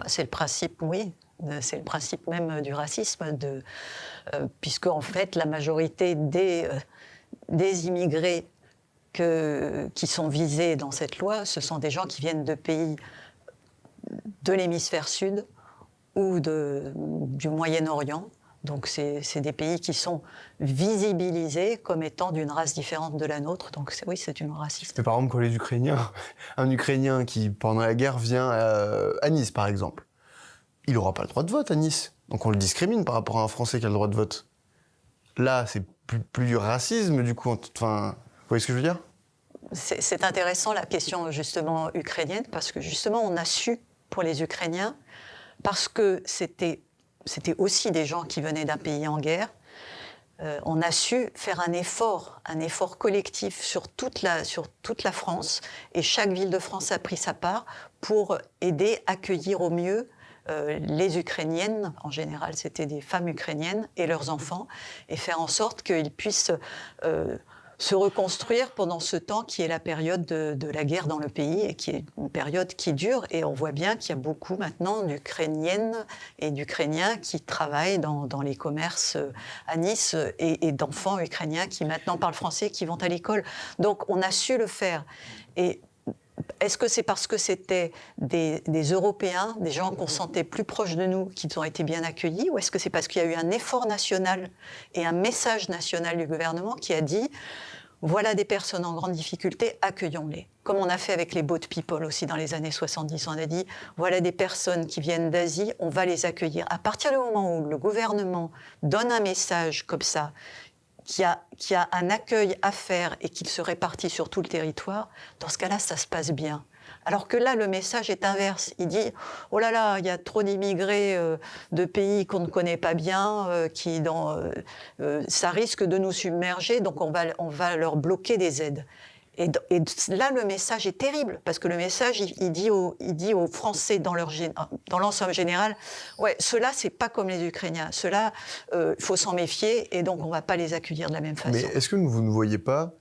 C'est le principe, oui. C'est le principe même du racisme, puisque en fait la majorité des immigrés qui sont visés dans cette loi, ce sont des gens qui viennent de pays de l'hémisphère sud ou du Moyen-Orient. Donc c'est des pays qui sont visibilisés comme étant d'une race différente de la nôtre. Donc oui, c'est une raciste. Mais par exemple, quand les Ukrainiens, un Ukrainien qui, pendant la guerre, vient à Nice, par exemple, il n'aura pas le droit de vote à Nice. Donc on le discrimine par rapport à un Français qui a le droit de vote. Là, c'est plus du racisme, du coup. Enfin, vous voyez ce que je veux dire? C'est intéressant la question justement ukrainienne, parce que justement on a su pour les Ukrainiens, parce que c'était aussi des gens qui venaient d'un pays en guerre, on a su faire un effort collectif sur toute la France, et chaque ville de France a pris sa part pour aider, accueillir au mieux les Ukrainiennes, en général c'était des femmes ukrainiennes et leurs enfants, et faire en sorte qu'ils puissent se reconstruire pendant ce temps qui est la période de la guerre dans le pays, et qui est une période qui dure. Et on voit bien qu'il y a beaucoup maintenant d'Ukrainiennes et d'Ukrainiens qui travaillent dans les commerces à Nice, et d'enfants ukrainiens qui maintenant parlent français, qui vont à l'école. Donc on a su le faire. Et est-ce que c'est parce que c'était des Européens, des gens qu'on sentait plus proches de nous, qui ont été bien accueillis, ou est-ce que c'est parce qu'il y a eu un effort national et un message national du gouvernement qui a dit « voilà des personnes en grande difficulté, accueillons-les ». Comme on a fait avec les boat people aussi dans les années 70, on a dit « voilà des personnes qui viennent d'Asie, on va les accueillir ». À partir du moment où le gouvernement donne un message comme ça, qui a un accueil à faire et qu'il se répartit sur tout le territoire, dans ce cas-là, ça se passe bien. Alors que là, le message est inverse. Il dit « oh là là, il y a trop d'immigrés de pays qu'on ne connaît pas bien, ça risque de nous submerger, donc on va leur bloquer des aides ». Et là, le message est terrible, parce que le message, il dit aux Français dans l'ensemble général, ouais, ceux-là, c'est pas comme les Ukrainiens. Ceux-là, il faut s'en méfier, et donc on va pas les accueillir de la même façon. Mais est-ce que vous ne voyez pas,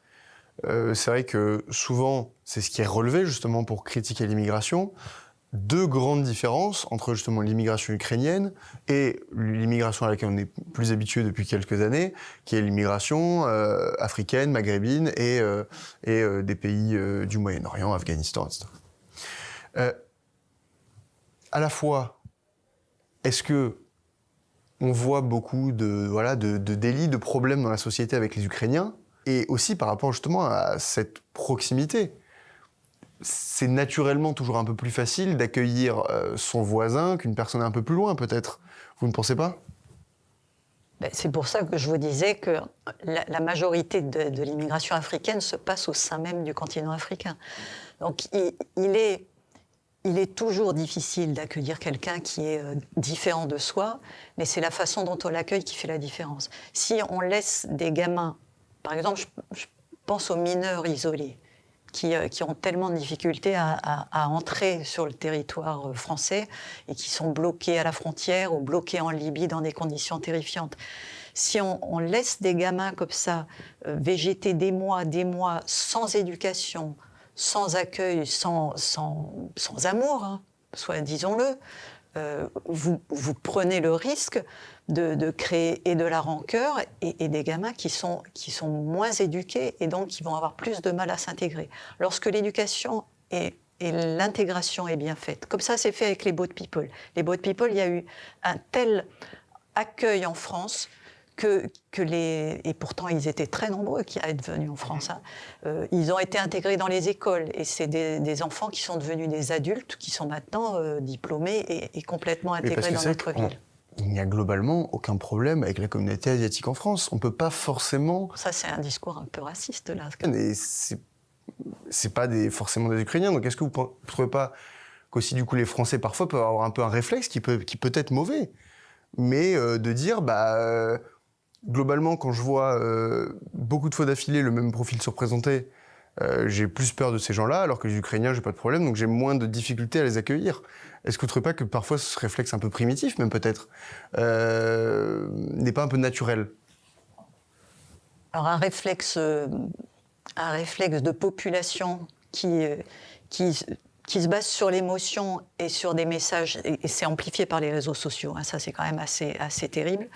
c'est vrai que souvent, c'est ce qui est relevé justement pour critiquer l'immigration, deux grandes différences entre justement l'immigration ukrainienne et l'immigration à laquelle on est plus habitué depuis quelques années, qui est l'immigration africaine, maghrébine et des pays du Moyen-Orient, Afghanistan, etc. À la fois, est-ce que on voit beaucoup de délits, de problèmes dans la société avec les Ukrainiens, et aussi par rapport justement à cette proximité? C'est naturellement toujours un peu plus facile d'accueillir son voisin qu'une personne un peu plus loin, peut-être. Vous ne pensez pas? C'est pour ça que je vous disais que la majorité de l'immigration africaine se passe au sein même du continent africain. Donc il est toujours difficile d'accueillir quelqu'un qui est différent de soi, mais c'est la façon dont on l'accueille qui fait la différence. Si on laisse des gamins, par exemple, je pense aux mineurs isolés, qui ont tellement de difficultés à entrer sur le territoire français et qui sont bloqués à la frontière ou bloqués en Libye dans des conditions terrifiantes. Si on laisse des gamins comme ça végéter des mois sans éducation, sans accueil, sans amour, hein, disons-le, vous prenez le risque de créer et de la rancœur et des gamins qui sont moins éduqués et donc qui vont avoir plus de mal à s'intégrer. Lorsque l'éducation et l'intégration est bien faite, comme ça c'est fait avec les boat people. Les boat people, il y a eu un tel accueil en France et pourtant ils étaient très nombreux qui à être venus en France. Hein. Ils ont été intégrés dans les écoles et c'est des enfants qui sont devenus des adultes qui sont maintenant diplômés et complètement intégrés dans notre ville. Il n'y a globalement aucun problème avec la communauté asiatique en France. On ne peut pas forcément... Ça, c'est un discours un peu raciste, là. Et c'est pas forcément des Ukrainiens. Donc, est-ce que vous ne trouvez pas qu'aussi, du coup, les Français, parfois, peuvent avoir un peu un réflexe qui peut être mauvais, mais de dire, globalement, quand je vois beaucoup de fois d'affilée le même profil se représenter, j'ai plus peur de ces gens-là, alors que les Ukrainiens, j'ai pas de problème, donc j'ai moins de difficultés à les accueillir. Est-ce que vous ne trouvez pas que parfois ce réflexe un peu primitif, même peut-être, n'est pas un peu naturel? Alors un réflexe de population qui qui se base sur l'émotion et sur des messages, et c'est amplifié par les réseaux sociaux, hein, ça c'est quand même assez terrible,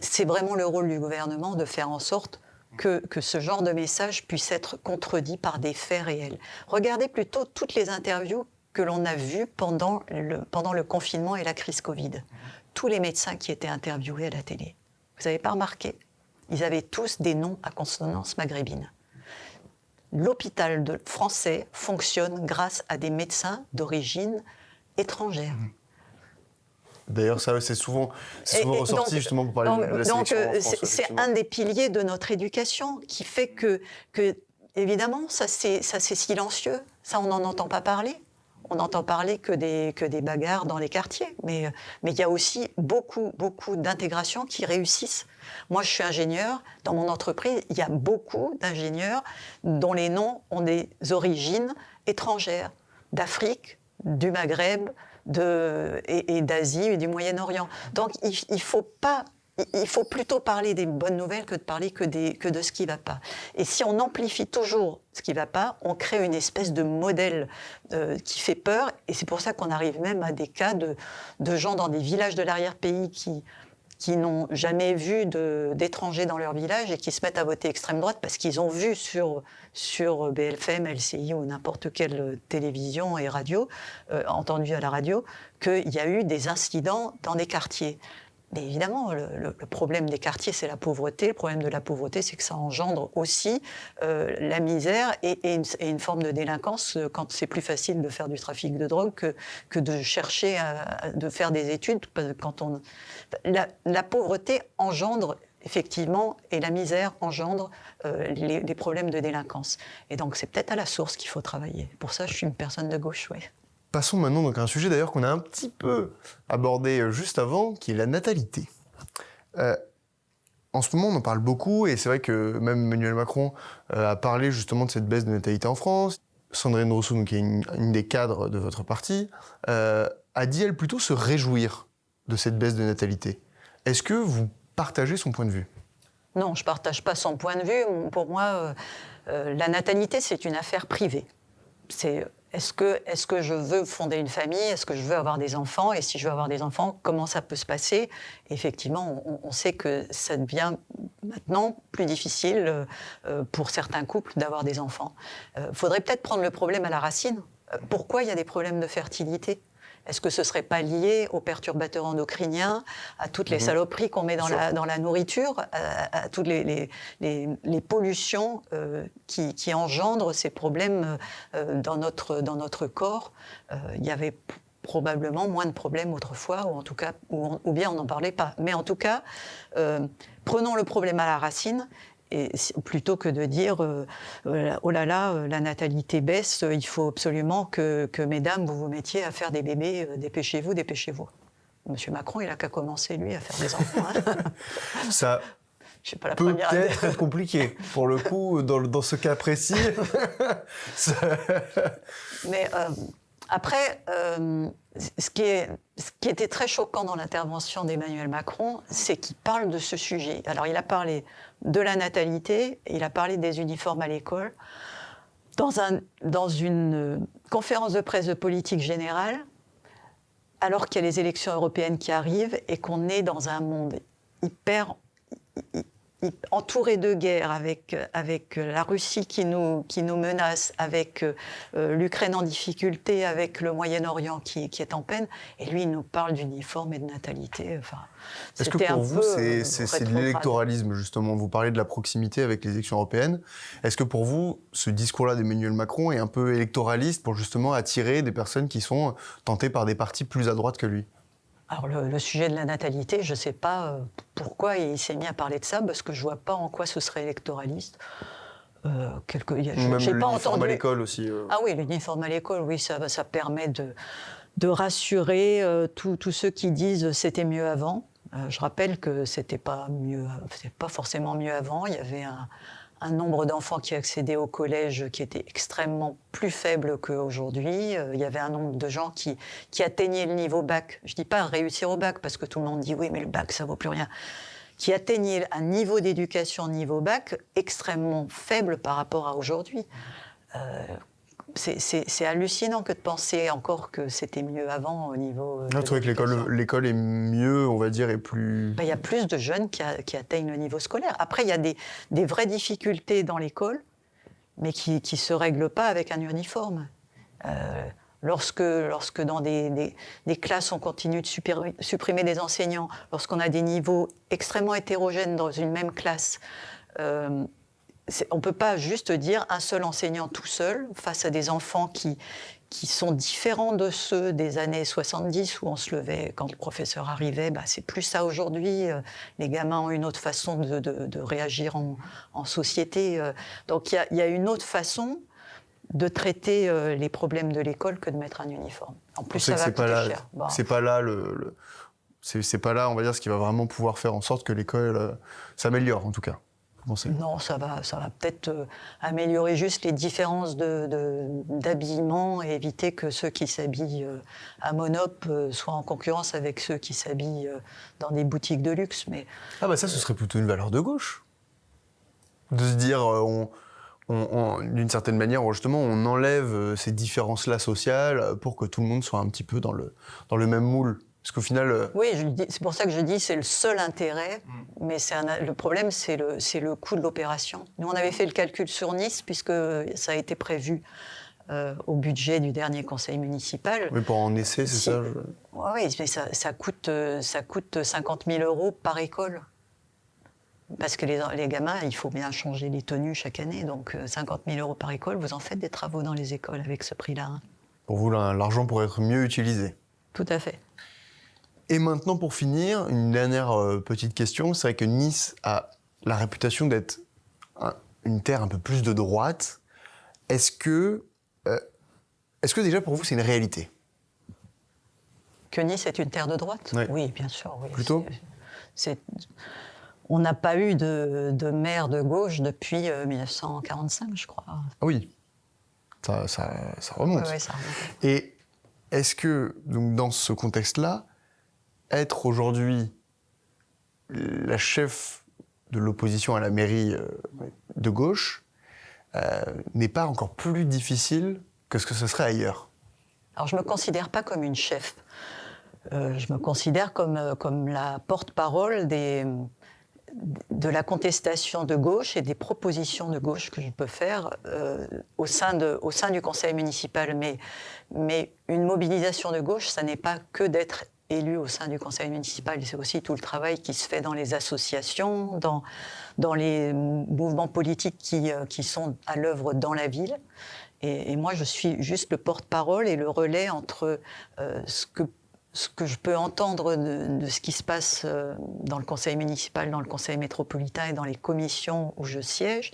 c'est vraiment le rôle du gouvernement de faire en sorte que ce genre de message puisse être contredit par des faits réels. Regardez plutôt toutes les interviews que l'on a vues pendant le confinement et la crise Covid. Tous les médecins qui étaient interviewés à la télé. Vous n'avez pas remarqué ? Ils avaient tous des noms à consonance maghrébine. L'hôpital français fonctionne grâce à des médecins d'origine étrangère. D'ailleurs, ça, c'est souvent ressorti donc, justement pour parler de la sélection en France. C'est un des piliers de notre éducation qui fait que évidemment, ça c'est silencieux. Ça, on n'en entend pas parler. On n'entend parler que des bagarres dans les quartiers. Mais il y a aussi beaucoup d'intégrations qui réussissent. Moi, je suis ingénieur. Dans mon entreprise, il y a beaucoup d'ingénieurs dont les noms ont des origines étrangères, d'Afrique, du Maghreb, et d'Asie et du Moyen-Orient. Donc, il faut plutôt parler des bonnes nouvelles que de parler que de ce qui ne va pas. Et si on amplifie toujours ce qui ne va pas, on crée une espèce de modèle qui fait peur. Et c'est pour ça qu'on arrive même à des cas de gens dans des villages de l'arrière-pays qui n'ont jamais vu d'étrangers dans leur village et qui se mettent à voter extrême droite parce qu'ils ont vu sur BFM, LCI ou n'importe quelle télévision et radio, entendu à la radio, qu'il y a eu des incidents dans des quartiers. Mais évidemment, le problème des quartiers, c'est la pauvreté. Le problème de la pauvreté, c'est que ça engendre aussi la misère et une forme de délinquance quand c'est plus facile de faire du trafic de drogue que de chercher de faire des études. La pauvreté engendre effectivement, et la misère engendre les problèmes de délinquance. Et donc, c'est peut-être à la source qu'il faut travailler. Pour ça, je suis une personne de gauche, oui. Passons maintenant donc à un sujet d'ailleurs qu'on a un petit peu abordé juste avant, qui est la natalité. En ce moment, on en parle beaucoup, et c'est vrai que même Emmanuel Macron a parlé justement de cette baisse de natalité en France. Sandrine Rousseau, qui est une des cadres de votre parti, a dit, elle, plutôt se réjouir de cette baisse de natalité. Est-ce que vous partagez son point de vue ? Non, je ne partage pas son point de vue. Pour moi, la natalité, c'est une affaire privée. Est-ce que je veux fonder une famille ? Est-ce que je veux avoir des enfants ? Et si je veux avoir des enfants, comment ça peut se passer ? Effectivement, on sait que ça devient maintenant plus difficile pour certains couples d'avoir des enfants. Faudrait peut-être prendre le problème à la racine. Pourquoi il y a des problèmes de fertilité ? Est-ce que ce ne serait pas lié aux perturbateurs endocriniens, à toutes les saloperies qu'on met dans la nourriture, à toutes les pollutions qui engendrent ces problèmes dans notre corps ? Il y avait probablement moins de problèmes autrefois, ou en tout cas, ou bien on n'en parlait pas. Mais en tout cas, prenons le problème à la racine. Et plutôt que de dire oh là là, la natalité baisse, il faut absolument que mesdames, vous vous mettiez à faire des bébés, dépêchez-vous, dépêchez-vous. Monsieur Macron, il n'a qu'à commencer, lui, à faire des enfants. Hein. Ça peut peut-être être compliqué, pour le coup, dans ce cas précis. Mais après, ce qui était très choquant dans l'intervention d'Emmanuel Macron, c'est qu'il parle de ce sujet. Alors, il a parlé de la natalité, il a parlé des uniformes à l'école. Dans une conférence de presse de politique générale, alors qu'il y a les élections européennes qui arrivent et qu'on est dans un monde entouré de guerres, avec la Russie qui nous menace, avec l'Ukraine en difficulté, avec le Moyen-Orient qui est en peine, et lui, il nous parle d'uniforme et de natalité. Enfin, est-ce que pour vous, c'est de l'électoralisme, justement ? Vous parlez de la proximité avec les élections européennes. Est-ce que pour vous, ce discours-là d'Emmanuel Macron est un peu électoraliste pour justement attirer des personnes qui sont tentées par des partis plus à droite que lui ? Alors le sujet de la natalité, je ne sais pas pourquoi il s'est mis à parler de ça, parce que je ne vois pas en quoi ce serait électoraliste. Même l'uniforme à l'école aussi. Ah oui, l'uniforme à l'école, oui, ça permet de rassurer tous ceux qui disent « c'était mieux avant ». Je rappelle que c'était pas forcément mieux avant. Il y avait un nombre d'enfants qui accédaient au collège qui était extrêmement plus faible qu'aujourd'hui. Il y avait un nombre de gens qui atteignaient le niveau bac. Je ne dis pas réussir au bac, parce que tout le monde dit « oui, mais le bac, ça ne vaut plus rien ». Qui atteignaient un niveau d'éducation niveau bac extrêmement faible par rapport à aujourd'hui. c'est hallucinant que de penser encore que c'était mieux avant au niveau. Je trouvais que l'école est mieux, on va dire, et plus. Il y a plus de jeunes qui atteignent le niveau scolaire. Après, il y a des vraies difficultés dans l'école, mais qui ne se règlent pas avec un uniforme. Lorsque dans des classes, on continue de supprimer des enseignants, lorsqu'on a des niveaux extrêmement hétérogènes dans une même classe, on ne peut pas juste dire un seul enseignant tout seul face à des enfants qui sont différents de ceux des années 70 où on se levait quand le professeur arrivait. C'est plus ça aujourd'hui. Les gamins ont une autre façon de réagir en société. Donc il y a une autre façon de traiter les problèmes de l'école que de mettre un uniforme. En plus, ça va coûter cher. Bon. C'est pas là c'est pas là, on va dire, ce qui va vraiment pouvoir faire en sorte que l'école s'améliore, en tout cas. Non, ça va peut-être améliorer juste les différences d'habillement et éviter que ceux qui s'habillent à Monop soient en concurrence avec ceux qui s'habillent dans des boutiques de luxe. Mais ça, ce serait plutôt une valeur de gauche. De se dire, d'une certaine manière, justement, on enlève ces différences-là sociales pour que tout le monde soit un petit peu dans le même moule. Parce qu'au final... Oui, c'est pour ça que je dis c'est le seul intérêt, mais le problème, c'est le coût de l'opération. Nous, on avait fait le calcul sur Nice, puisque ça a été prévu au budget du dernier conseil municipal. Oui, pour en essai, c'est ça Oui, mais ça coûte 50 000 € par école. Parce que les gamins, il faut bien changer les tenues chaque année, donc 50 000 € par école, vous en faites des travaux dans les écoles avec ce prix-là. Hein. Pour vous, l'argent pourrait être mieux utilisé. Tout à fait. Et maintenant, pour finir, une dernière petite question. C'est vrai que Nice a la réputation d'être une terre un peu plus de droite. Est-ce que déjà, pour vous, c'est une réalité ? Que Nice est une terre de droite ? Oui. Oui, bien sûr. Oui. Plutôt ? On n'a pas eu de maire de gauche depuis 1945, je crois. Ah oui, ça remonte. Oui, ça remonte. Et est-ce que, donc, dans ce contexte-là, être aujourd'hui la chef de l'opposition à la mairie de gauche n'est pas encore plus difficile que ce que ce serait ailleurs ? Alors, je ne me considère pas comme une chef. Je me considère comme la porte-parole de la contestation de gauche et des propositions de gauche que je peux faire au sein du conseil municipal. Mais une mobilisation de gauche, ça n'est pas que d'être élu au sein du conseil municipal. C'est aussi tout le travail qui se fait dans les associations, dans les mouvements politiques qui sont à l'œuvre dans la ville. Et moi, je suis juste le porte-parole et le relais entre ce que je peux entendre de ce qui se passe dans le conseil municipal, dans le conseil métropolitain et dans les commissions où je siège,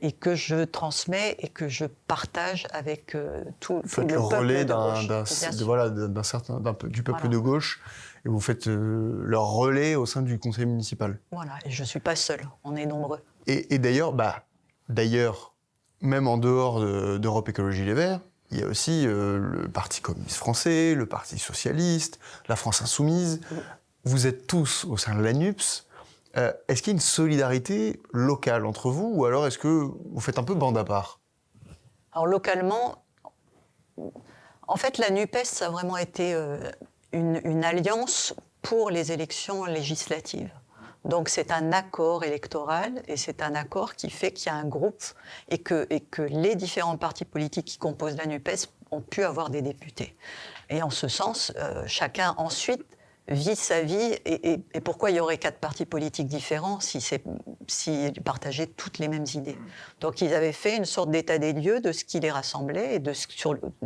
et que je transmets et que je partage avec tout le peuple de gauche. Vous faites le relais du peuple de gauche, et vous faites leur relais au sein du conseil municipal. Voilà, et je ne suis pas seule, on est nombreux. Et d'ailleurs, même en dehors d'Europe Écologie Les Verts, il y a aussi le Parti communiste français, le Parti socialiste, la France insoumise. Vous êtes tous au sein de l'ANUPS. Est-ce qu'il y a une solidarité locale entre vous, ou alors est-ce que vous faites un peu bande à part ? Alors localement, en fait, la NUPES, ça a vraiment été une alliance pour les élections législatives. Donc c'est un accord électoral et c'est un accord qui fait qu'il y a un groupe et que les différents partis politiques qui composent la NUPES ont pu avoir des députés. Et en ce sens, chacun ensuite vit sa vie. Et pourquoi il y aurait 4 partis politiques différents s'ils partageaient toutes les mêmes idées ? Donc ils avaient fait une sorte d'état des lieux de ce qui les rassemblait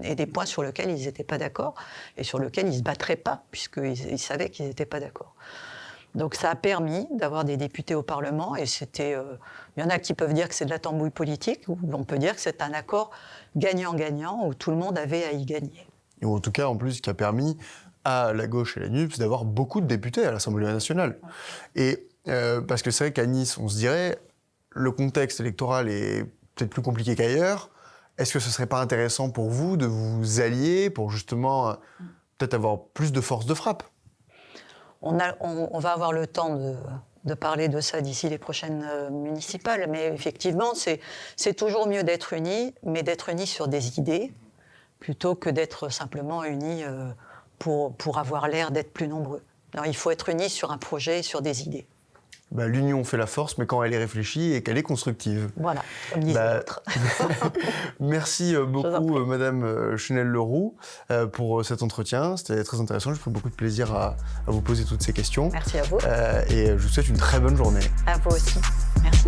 et des points sur lesquels ils n'étaient pas d'accord et sur lesquels ils ne se battraient pas, puisqu'ils savaient qu'ils n'étaient pas d'accord. Donc ça a permis d'avoir des députés au Parlement, et il y en a qui peuvent dire que c'est de la tambouille politique, ou on peut dire que c'est un accord gagnant-gagnant où tout le monde avait à y gagner. Ou en tout cas, en plus, qui a permis à la gauche et la NUPS d'avoir beaucoup de députés à l'Assemblée nationale. Et parce que c'est vrai qu'à Nice, on se dirait, le contexte électoral est peut-être plus compliqué qu'ailleurs. Est-ce que ce ne serait pas intéressant pour vous de vous allier pour justement peut-être avoir plus de force de frappe ? On va avoir le temps de parler de ça d'ici les prochaines municipales. Mais effectivement, c'est toujours mieux d'être unis, mais d'être unis sur des idées, plutôt que d'être simplement unis pour avoir l'air d'être plus nombreux. Alors, il faut être unis sur un projet, sur des idées. Bah, l'union fait la force, mais quand elle est réfléchie et qu'elle est constructive. Voilà, comme disait l'autre. Merci beaucoup, Madame Chenel-Leroux, pour cet entretien. C'était très intéressant. J'ai pris beaucoup de plaisir à vous poser toutes ces questions. Merci à vous. Et je vous souhaite une très bonne journée. À vous aussi. Merci.